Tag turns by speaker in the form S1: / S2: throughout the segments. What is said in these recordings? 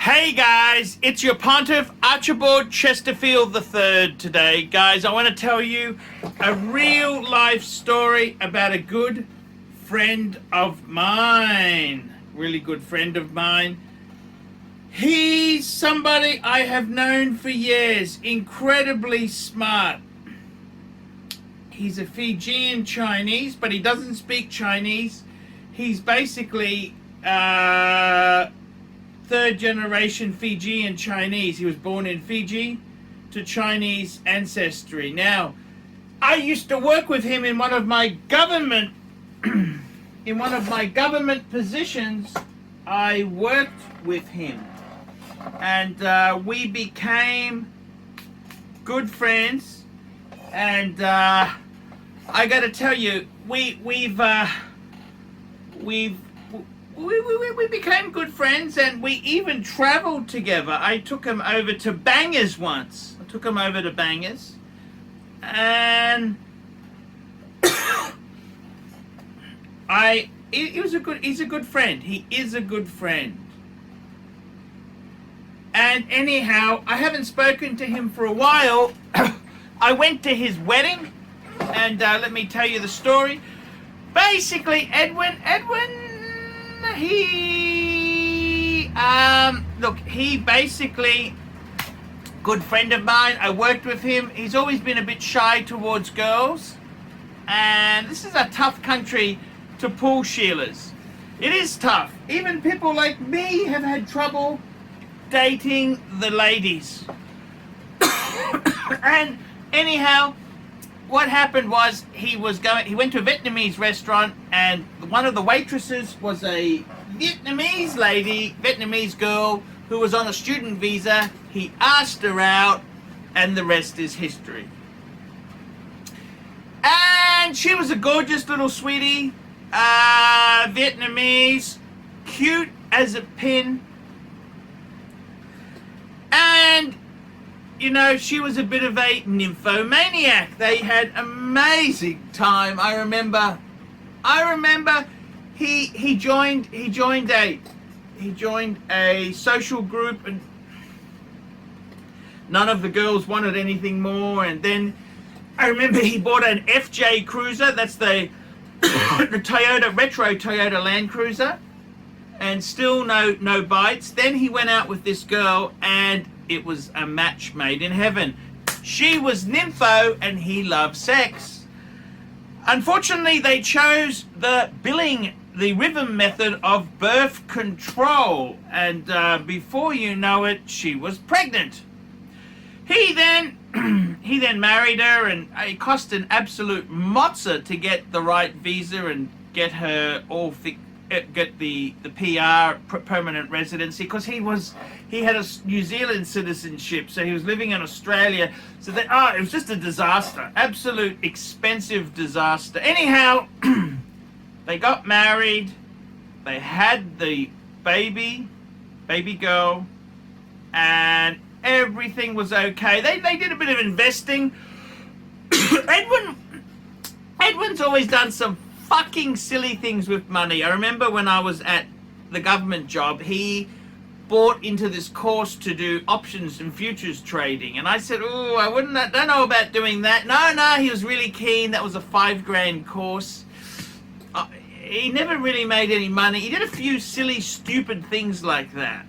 S1: Hey guys, it's your Pontiff Archibald Chesterfield III today. Guys, I want to tell you a real life story about a good friend of mine. Really good friend of mine. He's somebody I have known for years. Incredibly smart. He's a Fijian Chinese, but he doesn't speak Chinese. He's basically third generation Fijian Chinese. He was born in Fiji to Chinese ancestry. Now, I used to work with him in one of my government positions. I worked with him, and we became good friends. And I got to tell you, we became good friends, and we even traveled together. I took him over to Bangers once. And he's a good friend. He is a good friend. And anyhow, I haven't spoken to him for a while. I went to his wedding, and let me tell you the story. Basically, Edwin, he basically, good friend of mine. I worked with him. He's always been a bit shy towards girls, and this is a tough country to pull Sheilas. It is tough. Even people like me have had trouble dating the ladies. And anyhow, what happened was he went to a Vietnamese restaurant, and one of the waitresses was a Vietnamese girl who was on a student visa. He asked her out, and the rest is history. And she was a gorgeous little sweetie, Vietnamese, cute as a pin. And you know, she was a bit of a nymphomaniac. They had amazing time. I remember he joined a social group, and none of the girls wanted anything more. And then I remember he bought an FJ Cruiser. That's the the retro Toyota Land Cruiser, and still no bites. Then he went out with this girl, and it was a match made in heaven. She was nympho, and he loved sex. Unfortunately, they chose the rhythm method of birth control, and before you know it, she was pregnant. He then married her, and it cost an absolute mozza to get the right visa and get her get the PR, permanent residency, because he had a New Zealand citizenship, so he was living in Australia. So it was just a disaster, absolute expensive disaster. Anyhow, they got married, they had the baby girl, and everything was okay. They did a bit of investing. Edwin's always done some fucking silly things with money. I remember when I was at the government job, he bought into this course to do options and futures trading, and I said, I don't know about doing that. No, he was really keen. That was a $5,000 course. He never really made any money. He did a few silly, stupid things like that.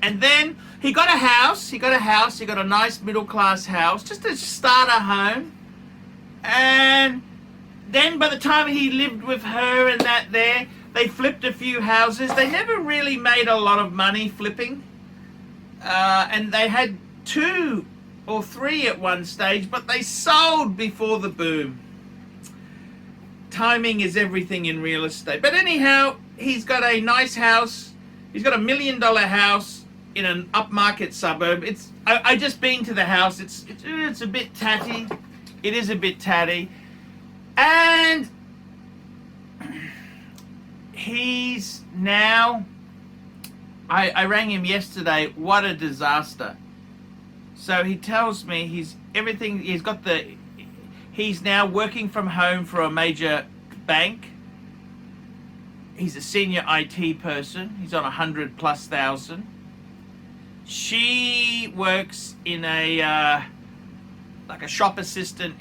S1: And then he got a house. He got a nice middle-class house, just a starter home. And then by the time he lived with her and they flipped a few houses. They never really made a lot of money flipping. And they had 2 or 3 at one stage, but they sold before the boom. Timing is everything in real estate. But anyhow, he's got a nice house. He's got $1 million house in an upmarket suburb. I just been to the house. It's a bit tatty. It is a bit tatty. And he's now, I rang him yesterday. What a disaster. So he tells me he's now working from home for a major bank. He's a senior IT person. He's on 100,000+. She works in a like a shop assistant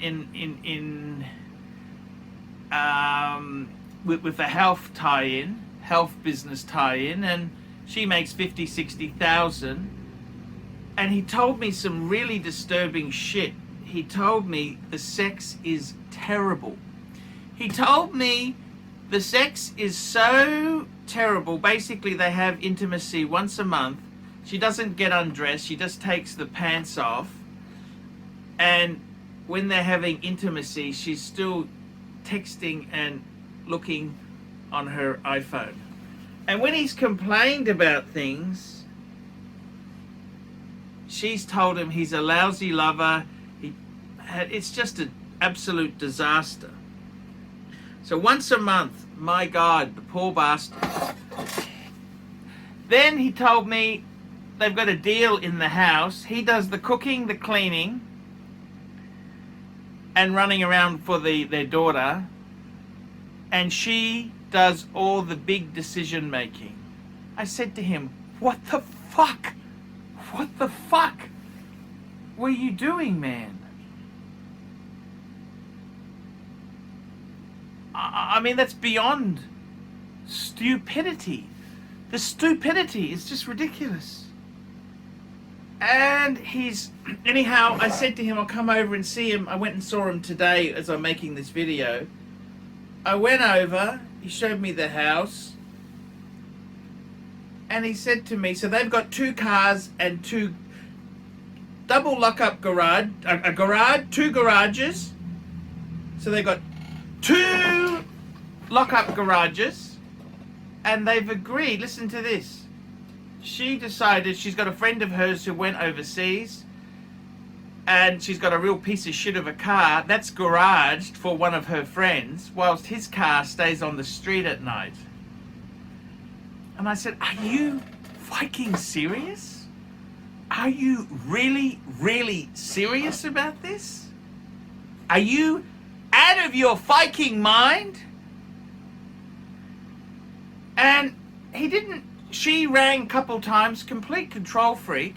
S1: with a health tie-in, health business tie-in, and she makes 50,000-60,000. And he told me some really disturbing shit. He told me the sex is terrible. He told me the sex is so terrible. Basically, they have intimacy once a month. She doesn't get undressed. She just takes the pants off. And when they're having intimacy, she's still texting and looking on her iPhone. And when he's complained about things, she's told him he's a lousy lover. It's just an absolute disaster. So once a month, my God, the poor bastard. Then he told me they've got a deal in the house. He does the cooking, the cleaning, and running around for their daughter. And she does all the big decision making. I said to him, what the fuck? What the fuck were you doing, man? I mean, that's beyond stupidity. The stupidity is just ridiculous. And anyhow, I said to him, I'll come over and see him. I went and saw him today as I'm making this video. I went over, he showed me the house, and he said to me, so they've got 2 cars and 2 double lock-up garage, two garages. So they've got 2 lock-up garages, and they've agreed, listen to this. She decided, she's got a friend of hers who went overseas, and she's got a real piece of shit of a car that's garaged for one of her friends, whilst his car stays on the street at night. And I said, are you fucking serious? Are you really, really serious about this? Are you out of your fucking mind? And she rang a couple times, complete control freak.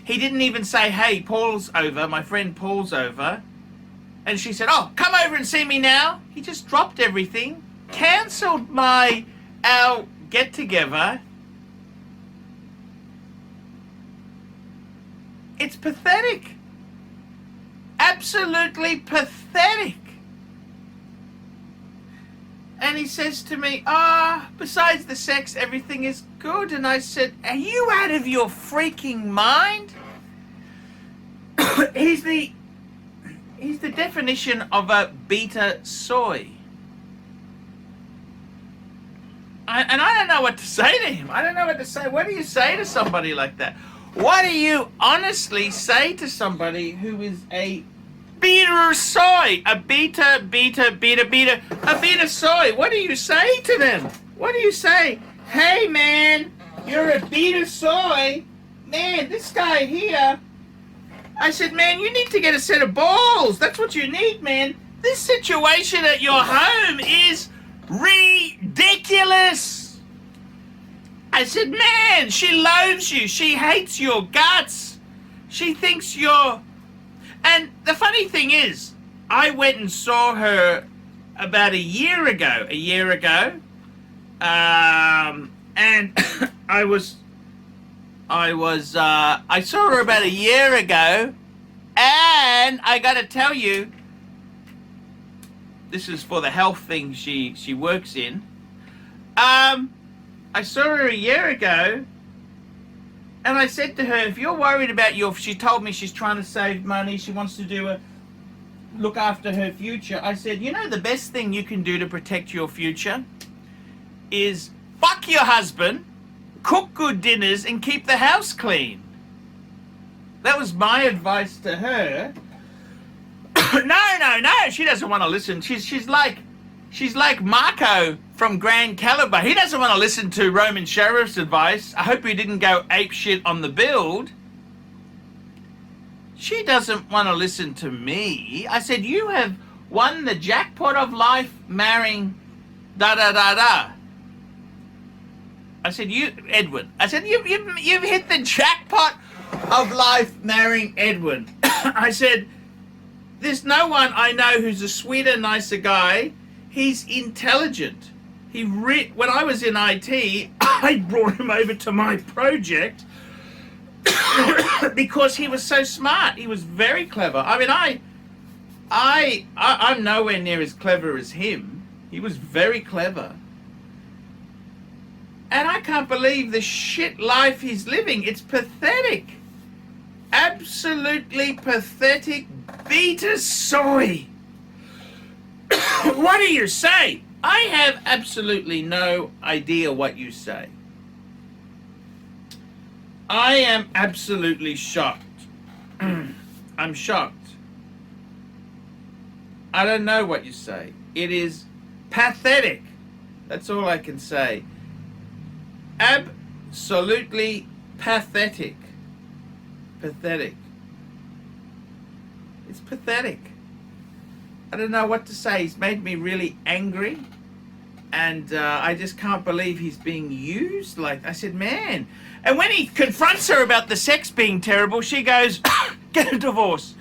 S1: He didn't even say, hey, Paul's over, my friend Paul's over. And she said, oh, come over and see me now. He just dropped everything, cancelled our get-together. It's pathetic. Absolutely pathetic. And he says to me, besides the sex, everything is good. And I said, are you out of your freaking mind? He's the definition of a beta soy. And I don't know what to say to him. I don't know what to say. What do you say to somebody like that? What do you honestly say to somebody who is a beta soy? A beta soy. What do you say to them? What do you say? Hey, man, you're a beta soy. Man, this guy here. I said, man, you need to get a set of balls. That's what you need, man. This situation at your home is ridiculous. I said, man, she loathes you. She hates your guts. She thinks you're... And the funny thing is, I went and saw her about a year ago. And I saw her about a year ago, and I gotta tell you, this is for the health thing she works in. I saw her a year ago, and I said to her, if you're worried about she told me she's trying to save money, she wants to look after her future. I said, you know, the best thing you can do to protect your future is fuck your husband, cook good dinners, and keep the house clean. That was my advice to her. No, she doesn't want to listen. She's like Marco from Grand Caliber. He doesn't want to listen to Roman Sheriff's advice. I hope he didn't go ape shit on the build. She doesn't want to listen to me. I said, you have won the jackpot of life marrying da-da-da-da. I said, you, Edwin. I said, you've hit the jackpot of life marrying Edwin. I said, there's no one I know who's a sweeter, nicer guy. He's intelligent. When I was in IT, I brought him over to my project because he was so smart. He was very clever. I mean, I'm nowhere near as clever as him. He was very clever. And I can't believe the shit life he's living. It's pathetic. Absolutely pathetic. Beta soy. What do you say? I have absolutely no idea what you say. I am absolutely shocked. I'm shocked. I don't know what you say. It is pathetic. That's all I can say. Absolutely pathetic. Pathetic. It's pathetic. I don't know what to say. He's made me really angry. And I just can't believe he's being used. Like, I said, man. And when he confronts her about the sex being terrible, she goes, get a divorce.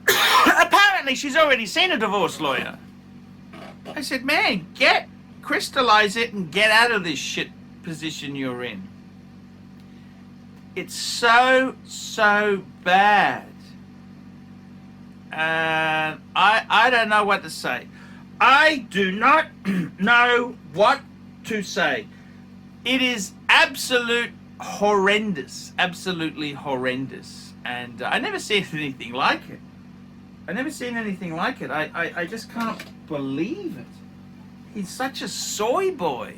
S1: Apparently, she's already seen a divorce lawyer. I said, man, crystallize it and get out of this shit position you're in. It's so bad. And I don't know what to say. I do not know what to say. It is absolutely horrendous. Absolutely horrendous. And I never seen anything like it. I just can't believe it. He's such a soy boy.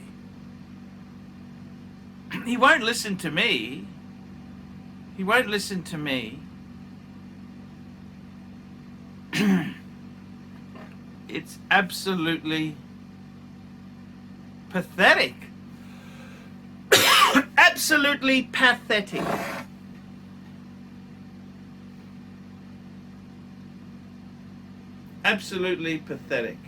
S1: He won't listen to me. It's absolutely pathetic. Absolutely pathetic. Absolutely pathetic.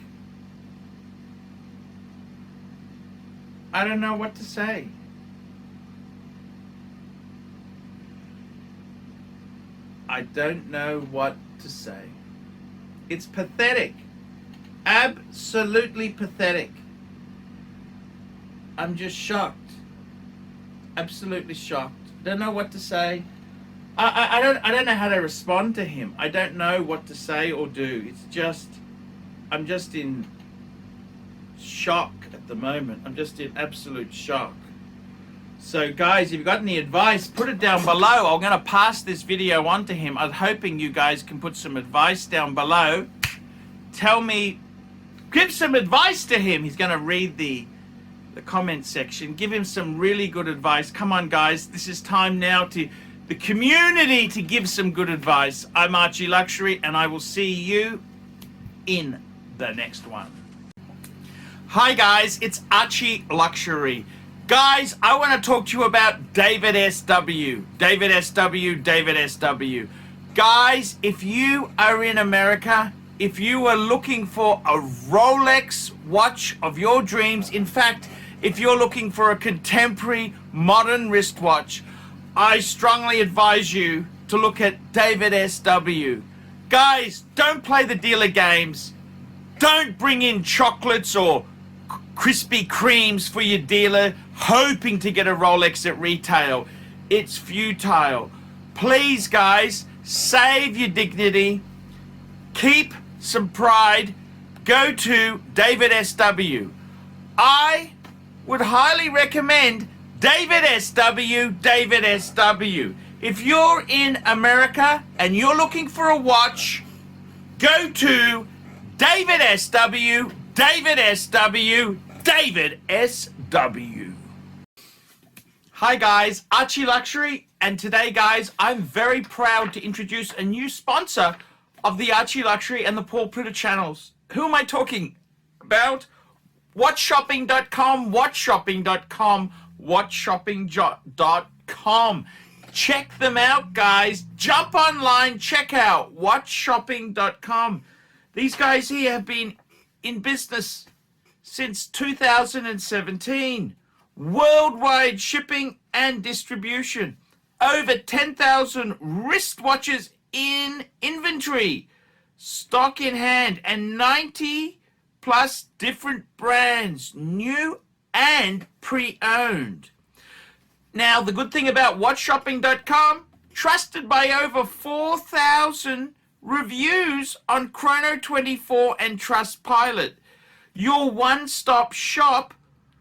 S1: I don't know what to say. I don't know what to say. It's pathetic. Absolutely pathetic. I'm just shocked. Absolutely shocked. Don't know what to say. I don't know how to respond to him. I don't know what to say or do. It's just, I'm just in shock at the moment. I'm just in absolute shock. So guys, if you've got any advice, put it down below. I'm going to pass this video on to him. I'm hoping you guys can put some advice down below. Tell me, give some advice to him. He's going to read the comment section. Give him some really good advice. Come on guys, this is time now to the community to give some good advice. I'm ArchieLuxury and I will see you in the next one. Hi guys, it's ArchieLuxury. Guys, I want to talk to you about David SW. David SW. Guys, if you are in America, if you are looking for a Rolex watch of your dreams, in fact, if you're looking for a contemporary modern wristwatch, I strongly advise you to look at David SW. Guys, don't play the dealer games. Don't bring in chocolates or Krispy Kremes for your dealer hoping to get a Rolex at retail. It's futile. Please guys, save your dignity, keep some pride, go to David SW. I would highly recommend David SW. If you're in America and you're looking for a watch, go to David SW. Hi guys, ArchieLuxury, and today guys, I'm very proud to introduce a new sponsor of the ArchieLuxury and the Paul Pritter channels. Who am I talking about? WatchShopping.com, WatchShopping.com. Check them out, guys. Jump online, check out WatchShopping.com. These guys here have been in business since 2017. worldwide shipping and distribution, over 10,000 wristwatches in inventory, stock in hand, and 90 plus different brands, new and pre-owned. Now, the good thing about watchshopping.com, trusted by over 4,000 reviews on Chrono24 and Trustpilot. Your one-stop shop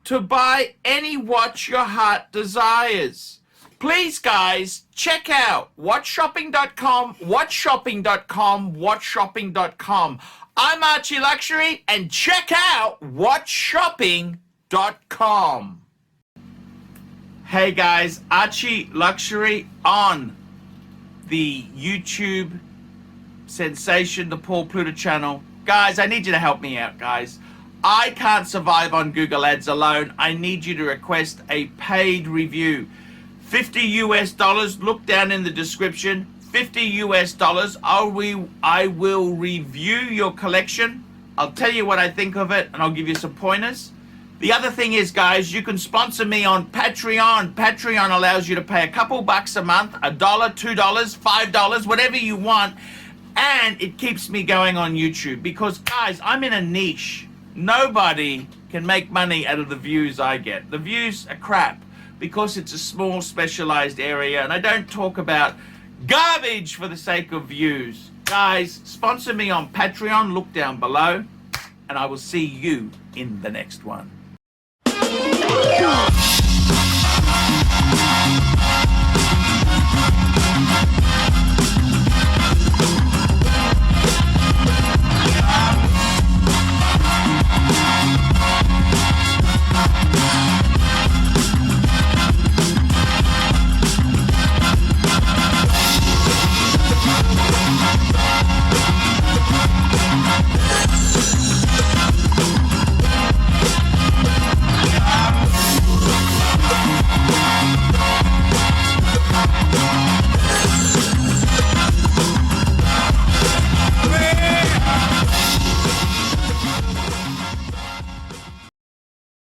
S1: to buy any watch your heart desires. Please, guys, check out watchshopping.com, watchshopping.com, watchshopping.com. I'm ArchieLuxury, and check out watchshopping.com. Hey guys, ArchieLuxury on the YouTube sensation, the Paul Pluta channel. Guys, I need you to help me out, guys. I can't survive on Google Ads alone. I need you to request a paid review. $50 US, look down in the description. $50 US, I will review your collection. I'll tell you what I think of it, and I'll give you some pointers. The other thing is, guys, you can sponsor me on Patreon. Patreon allows you to pay a couple bucks a month, $1, $2, $5, whatever you want, and it keeps me going on YouTube. Because, guys, I'm in a niche. Nobody can make money out of the views I get. The views are crap because it's a small, specialized area, and I don't talk about garbage for the sake of views. Guys, sponsor me on Patreon. Look down below, and I will see you in the next one.